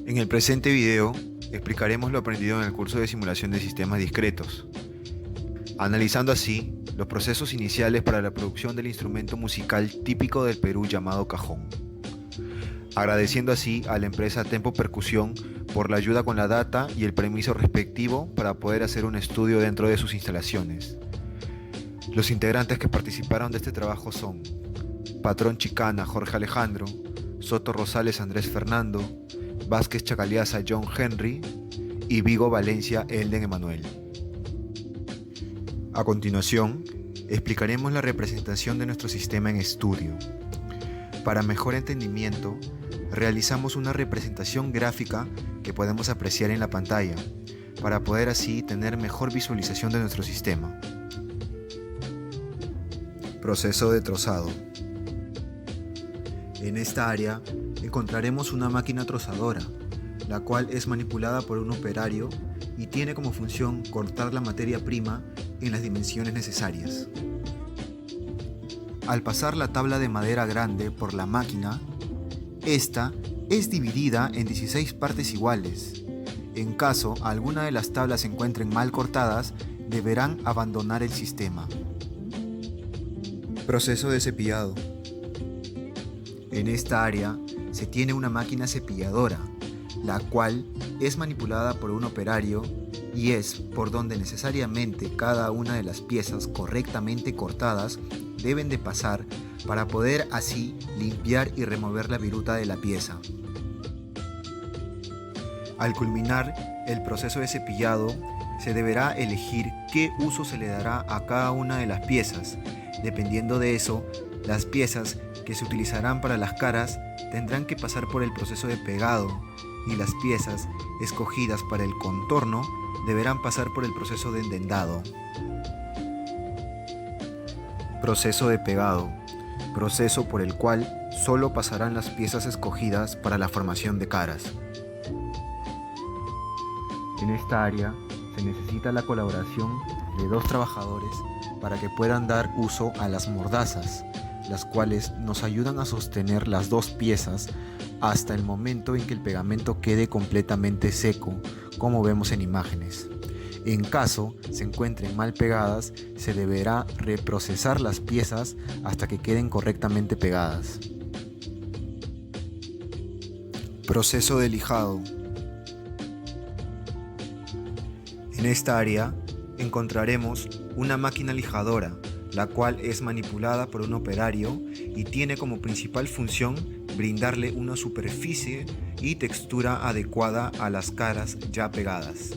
En el presente video explicaremos lo aprendido en el curso de simulación de sistemas discretos, analizando así los procesos iniciales para la producción del instrumento musical típico del Perú llamado cajón, agradeciendo así a la empresa Tempo Percusión por la ayuda con la data y el permiso respectivo para poder hacer un estudio dentro de sus instalaciones. Los integrantes que participaron de este trabajo son Patrón Chicana Jorge Alejandro, Soto Rosales Andrés Fernando, Vázquez Chacaliaza John Henry y Vigo Valencia Elden Emanuel. A continuación, explicaremos la representación de nuestro sistema en estudio. Para mejor entendimiento, realizamos una representación gráfica que podemos apreciar en la pantalla, para poder así tener mejor visualización de nuestro sistema. Proceso de trozado. En esta área encontraremos una máquina trozadora, la cual es manipulada por un operario y tiene como función cortar la materia prima en las dimensiones necesarias. Al pasar la tabla de madera grande por la máquina, esta es dividida en 16 partes iguales. En caso alguna de las tablas se encuentren mal cortadas, deberán abandonar el sistema. Proceso de cepillado. En esta área se tiene una máquina cepilladora, la cual es manipulada por un operario y es por donde necesariamente cada una de las piezas correctamente cortadas deben de pasar para poder así limpiar y remover la viruta de la pieza. Al culminar el proceso de cepillado, se deberá elegir qué uso se le dará a cada una de las piezas. Dependiendo de eso, las piezas que se utilizarán para las caras tendrán que pasar por el proceso de pegado y las piezas escogidas para el contorno deberán pasar por el proceso de endendado. Proceso de pegado, proceso por el cual solo pasarán las piezas escogidas para la formación de caras. En esta área se necesita la colaboración de 2 trabajadores para que puedan dar uso a las mordazas, las cuales nos ayudan a sostener las 2 piezas hasta el momento en que el pegamento quede completamente seco, como vemos en imágenes. En caso se encuentren mal pegadas, se deberá reprocesar las piezas hasta que queden correctamente pegadas. Proceso de lijado. En esta área encontraremos una máquina lijadora, la cual es manipulada por un operario y tiene como principal función brindarle una superficie y textura adecuada a las caras ya pegadas.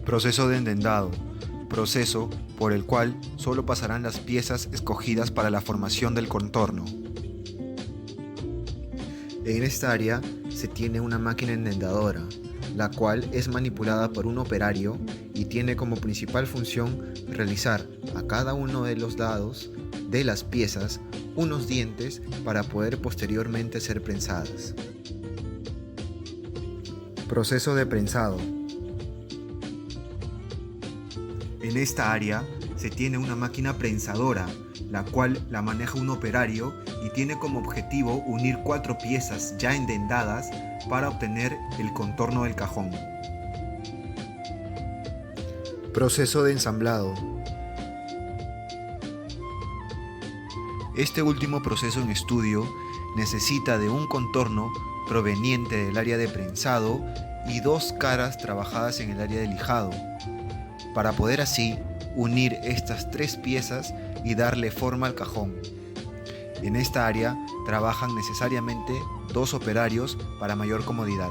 Proceso de endendado, proceso por el cual solo pasarán las piezas escogidas para la formación del contorno. En esta área se tiene una máquina endendadora, la cual es manipulada por un operario y tiene como principal función realizar a cada uno de los lados de las piezas unos dientes para poder posteriormente ser prensadas. Proceso de prensado. En esta área se tiene una máquina prensadora, la cual la maneja un operario y tiene como objetivo unir 4 piezas ya endendadas para obtener el contorno del cajón. Proceso de ensamblado. Este último proceso en estudio necesita de un contorno proveniente del área de prensado y 2 caras trabajadas en el área de lijado, para poder así unir estas 3 piezas y darle forma al cajón. En esta área trabajan necesariamente 2 operarios para mayor comodidad.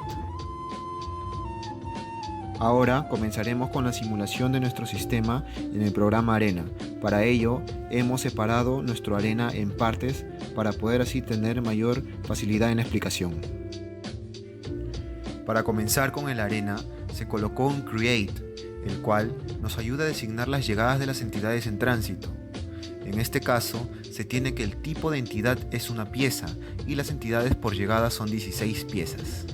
Ahora comenzaremos con la simulación de nuestro sistema en el programa Arena. Para ello hemos separado nuestro Arena en partes para poder así tener mayor facilidad en la explicación. Para comenzar con el Arena se colocó un Create, el cual nos ayuda a designar las llegadas de las entidades en tránsito. En este caso, se tiene que el tipo de entidad es una pieza y las entidades por llegada son 16 piezas.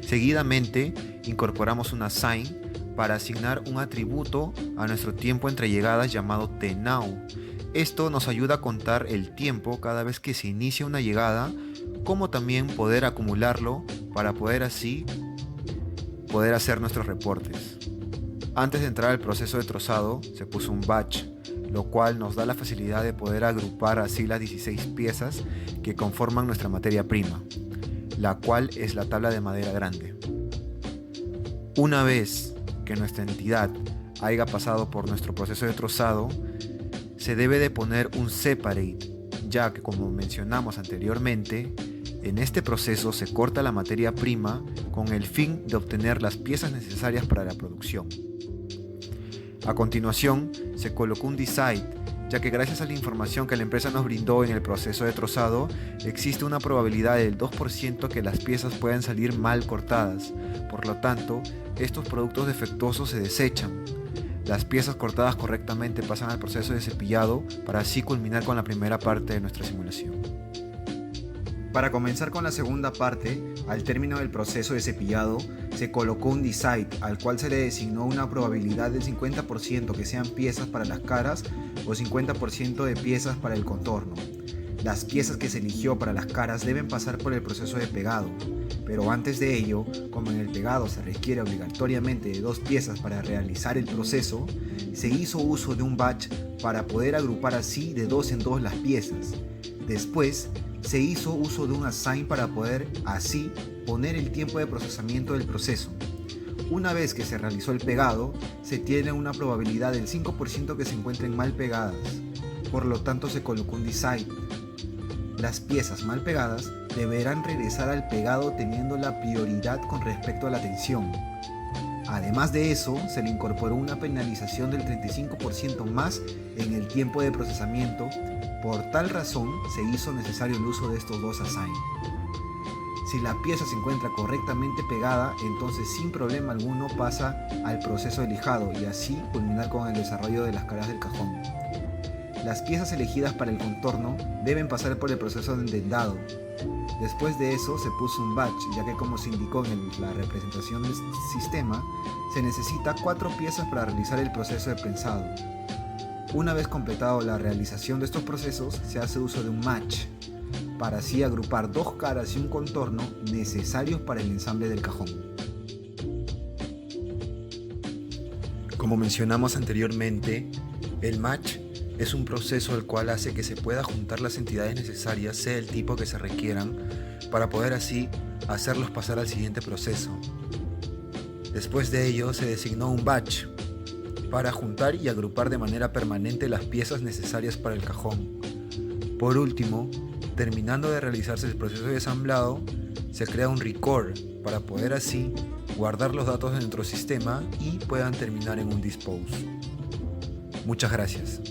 Seguidamente, incorporamos una sign para asignar un atributo a nuestro tiempo entre llegadas llamado tNow. Esto nos ayuda a contar el tiempo cada vez que se inicia una llegada como también poder acumularlo para poder así poder hacer nuestros reportes. Antes de entrar al proceso de trozado se puso un batch, lo cual nos da la facilidad de poder agrupar así las 16 piezas que conforman nuestra materia prima, la cual es la tabla de madera grande. Una vez que nuestra entidad haya pasado por nuestro proceso de trozado, se debe de poner un separate, ya que como mencionamos anteriormente, en este proceso se corta la materia prima con el fin de obtener las piezas necesarias para la producción. A continuación, se colocó un decide, ya que gracias a la información que la empresa nos brindó en el proceso de trozado, existe una probabilidad del 2% que las piezas puedan salir mal cortadas. Por lo tanto, estos productos defectuosos se desechan. Las piezas cortadas correctamente pasan al proceso de cepillado para así culminar con la primera parte de nuestra simulación. Para comenzar con la segunda parte, al término del proceso de cepillado, se colocó un decide al cual se le designó una probabilidad del 50% que sean piezas para las caras o 50% de piezas para el contorno. Las piezas que se eligió para las caras deben pasar por el proceso de pegado, pero antes de ello, como en el pegado se requiere obligatoriamente de 2 piezas para realizar el proceso, se hizo uso de un batch para poder agrupar así de 2 en 2 las piezas. Después, se hizo uso de un assign para poder así poner el tiempo de procesamiento del proceso. Una vez que se realizó el pegado, se tiene una probabilidad del 5% que se encuentren mal pegadas, por lo tanto se colocó un decide. Las piezas mal pegadas deberán regresar al pegado teniendo la prioridad con respecto a la tensión. Además de eso, se le incorporó una penalización del 35% más en el tiempo de procesamiento. Por tal razón, se hizo necesario el uso de estos dos assign. Si la pieza se encuentra correctamente pegada, entonces sin problema alguno pasa al proceso de lijado y así culminar con el desarrollo de las caras del cajón. Las piezas elegidas para el contorno deben pasar por el proceso de endendado. Después de eso se puso un batch, ya que como se indicó en la representación del sistema, se necesita 4 piezas para realizar el proceso de prensado. Una vez completado la realización de estos procesos, se hace uso de un match, para así agrupar 2 caras y un contorno necesarios para el ensamble del cajón. Como mencionamos anteriormente, el match es un proceso el cual hace que se pueda juntar las entidades necesarias, sea el tipo que se requieran, para poder así hacerlos pasar al siguiente proceso. Después de ello se designó un batch para juntar y agrupar de manera permanente las piezas necesarias para el cajón. Por último, terminando de realizarse el proceso de ensamblado, se crea un record para poder así guardar los datos de nuestro sistema y puedan terminar en un dispose. Muchas gracias.